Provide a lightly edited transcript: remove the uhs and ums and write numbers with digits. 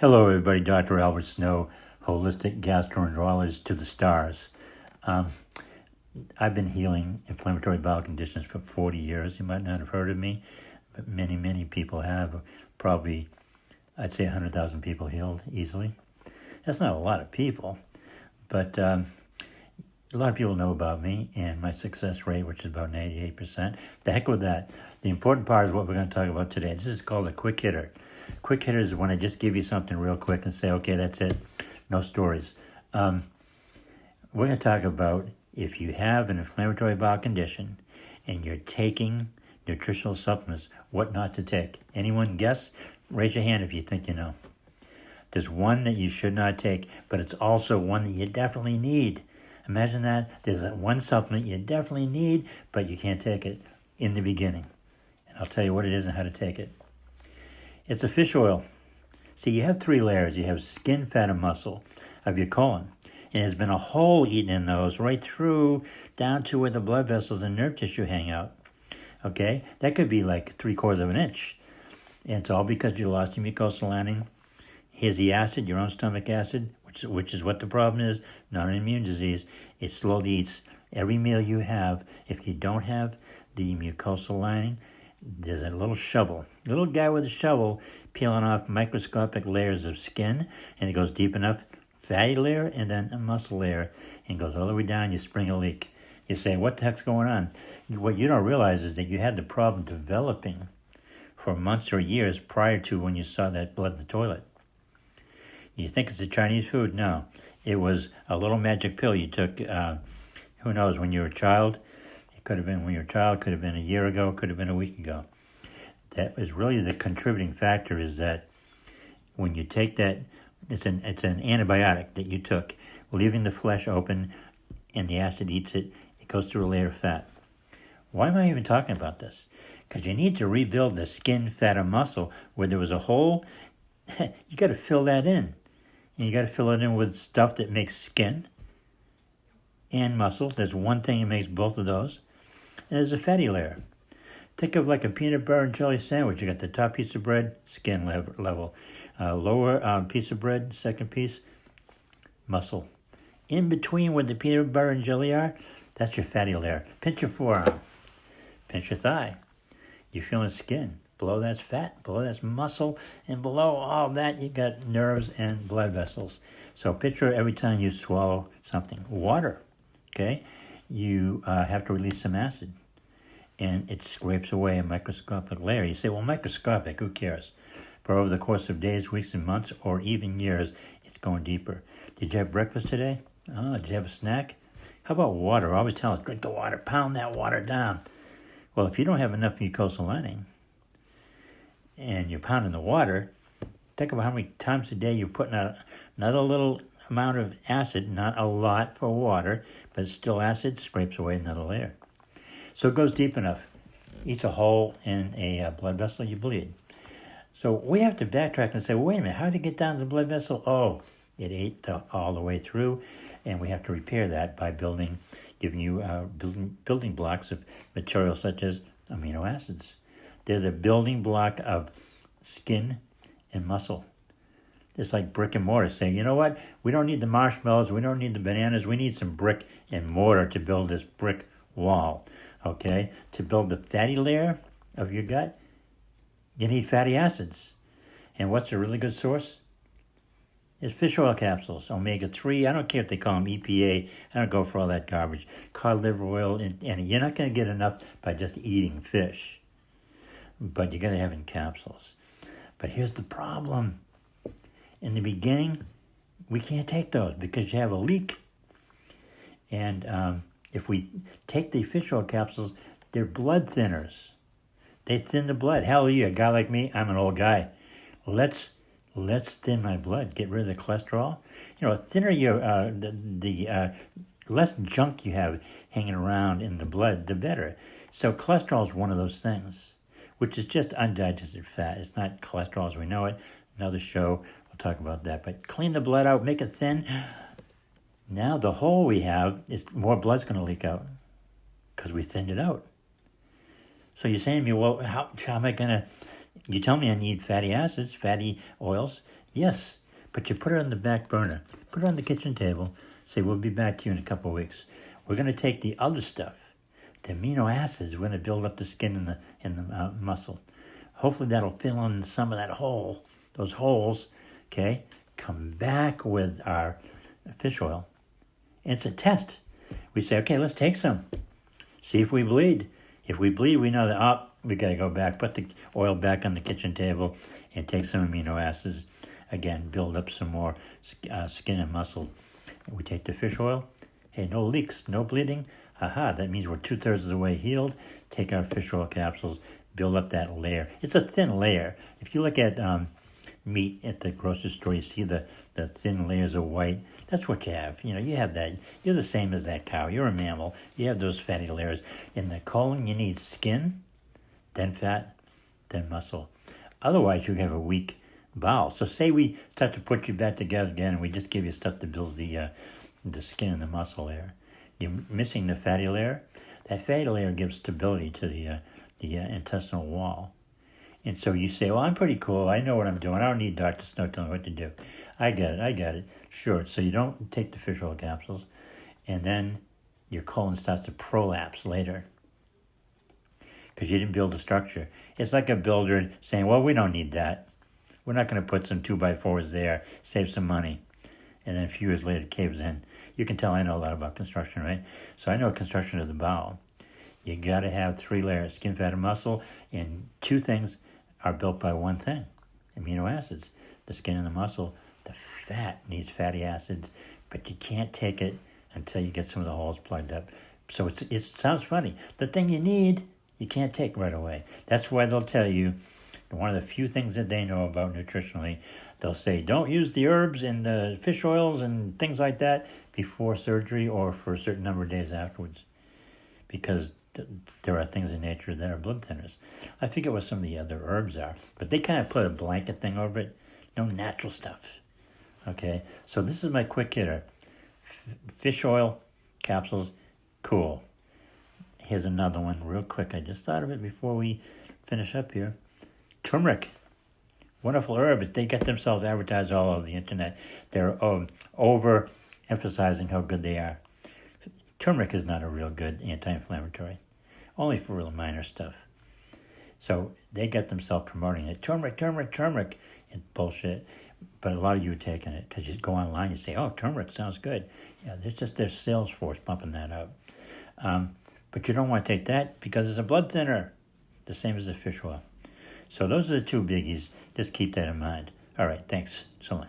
Hello, everybody. Dr. Albert Snow, Holistic Gastroenterologist to the stars. I've been healing inflammatory bowel conditions for 40 years. You might not have heard of me, but many, many people have. Probably, I'd say 100,000 people healed easily. That's not a lot of people, but a lot of people know about me and my success rate, which is about 98%. The heck with that. The important part is what we're going to talk about today. This is called a quick hitter. Quick hitters is when I just give you something real quick and say, okay, that's it. No stories. We're going to talk about if you have an inflammatory bowel condition and you're taking nutritional supplements, what not to take. Anyone guess? Raise your hand if you think you know. There's one that you should not take, but it's also one that you definitely need. Imagine that. There's one supplement you definitely need, but you can't take it in the beginning. And I'll tell you what it is and how to take it. It's a fish oil. See, you have three layers. You have skin, fat, and muscle of your colon. And there's been a hole eaten in those right through down to where the blood vessels and nerve tissue hang out. Okay? That could be like 3/4 of an inch. And it's all because you lost your mucosal lining. Here's the acid, your own stomach acid, which is what the problem is, not an immune disease. It slowly eats every meal you have. If you don't have the mucosal lining, there's a little guy with a shovel peeling off microscopic layers of skin, and it goes deep enough, fatty layer, and then a muscle layer, and goes all the way down, you spring a leak. You say, what the heck's going on? What you don't realize is that you had the problem developing for months or years prior to when you saw that blood in the toilet. You think it's a Chinese food? No. It was a little magic pill you took, who knows, when you were a child. Could have been when you were a child, could have been a year ago, could have been a week ago. That was really the contributing factor, is that when you take that, it's an antibiotic that you took, leaving the flesh open, and the acid eats it, it goes through a layer of fat. Why am I even talking about this? Because you need to rebuild the skin, fat, and muscle. Where there was a hole, you got to fill that in. And you got to fill it in with stuff that makes skin and muscle. There's one thing that makes both of those. And there's a fatty layer. Think of like a peanut butter and jelly sandwich. You got the top piece of bread, skin level. Lower piece of bread, second piece, muscle. In between where the peanut butter and jelly are, that's your fatty layer. Pinch your forearm. Pinch your thigh. You're feeling skin. Below that's fat, below that's muscle, and below all that you got nerves and blood vessels. So picture every time you swallow something. Water, okay? You have to release some acid, and it scrapes away a microscopic layer. You say, well, microscopic, who cares? But over the course of days, weeks, and months, or even years, it's going deeper. Did you have breakfast today? Oh, did you have a snack? How about water? I always tell us, drink the water, pound that water down. Well, if you don't have enough mucosal lining, and you're pounding the water, think about how many times a day you're putting out another little amount of acid, not a lot for water, but still acid, scrapes away another layer. So it goes deep enough. Eats a hole in a blood vessel, you bleed. So we have to backtrack and say, well, wait a minute, how did it get down to the blood vessel? Oh, it ate all the way through, and we have to repair that by giving you building blocks of materials such as amino acids. They're the building block of skin and muscle. It's like brick and mortar, saying, you know what? We don't need the marshmallows. We don't need the bananas. We need some brick and mortar to build this brick wall, okay? To build the fatty layer of your gut, you need fatty acids. And what's a really good source? It's fish oil capsules, omega-3. I don't care if they call them EPA. I don't go for all that garbage. Cod liver oil, and you're not going to get enough by just eating fish. But you're going to have in capsules. But here's the problem. In the beginning, we can't take those because you have a leak. And if we take the fish oil capsules, they're blood thinners. They thin the blood. Hallelujah, a guy like me, I'm an old guy. Let's thin my blood, get rid of the cholesterol. You know, thinner the less junk you have hanging around in the blood, the better. So cholesterol is one of those things, which is just undigested fat. It's not cholesterol as we know it. Another show, we'll talk about that. But clean the blood out, make it thin. Now the hole we have, is more blood's going to leak out because we thinned it out. So you're saying to me, well, how am I going to You tell me I need fatty acids, fatty oils. Yes, but you put it on the back burner. Put it on the kitchen table. Say, we'll be back to you in a couple of weeks. We're going to take the other stuff, the amino acids. We're going to build up the skin in the muscle. Hopefully that'll fill in some of that hole, those holes, okay? Come back with our fish oil. It's a test. We say, okay, let's take some. See if we bleed. If we bleed, we know that, we got to go back, put the oil back on the kitchen table and take some amino acids. Again, build up some more skin and muscle. And we take the fish oil. Hey, no leaks, no bleeding. Aha, that means we're 2/3 of the way healed. Take our fish oil capsules, build up that layer. It's a thin layer. If you look at meat at the grocery store, you see the thin layers of white. That's what you have. You have that. You're the same as that cow. You're a mammal. You have those fatty layers. In the colon, you need skin, then fat, then muscle. Otherwise, you have a weak bowel. So say we start to put you back together again, and we just give you stuff that builds the skin and the muscle layer. You're missing the fatty layer. That fatty layer gives stability to the intestinal wall. And so you say, well, I'm pretty cool. I know what I'm doing. I don't need Dr. Snow telling me what to do. I get it. Sure. So you don't take the fish oil capsules, and then your colon starts to prolapse later because you didn't build a structure. It's like a builder saying, well, we don't need that. We're not going to put some 2x4s there, save some money. And then a few years later, it caves in. You can tell I know a lot about construction, right? So I know construction of the bowel. You got to have 3 layers, skin, fat, and muscle, and 2 things are built by one thing, amino acids. The skin and the muscle. The fat needs fatty acids, but you can't take it until you get some of the holes plugged up. So it sounds funny. The thing you need, you can't take right away. That's why they'll tell you, one of the few things that they know about nutritionally, they'll say, don't use the herbs and the fish oils and things like that before surgery or for a certain number of days afterwards, because there are things in nature that are blood thinners. I forget what some of the other herbs are, but they kind of put a blanket thing over it. No natural stuff. Okay, so this is my quick hitter. Fish oil capsules, cool. Here's another one real quick. I just thought of it before we finish up here. Turmeric. Wonderful herb. They get themselves advertised all over the internet. They're over-emphasizing how good they are. Turmeric is not a real good anti-inflammatory. Only for real minor stuff. So they get themselves promoting it. Turmeric. It's bullshit. But a lot of you are taking it because you go online and say, oh, turmeric sounds good. Yeah, there's just their sales force pumping that up. But you don't want to take that because it's a blood thinner. The same as the fish oil. So those are the 2 biggies. Just keep that in mind. All right, thanks. So long.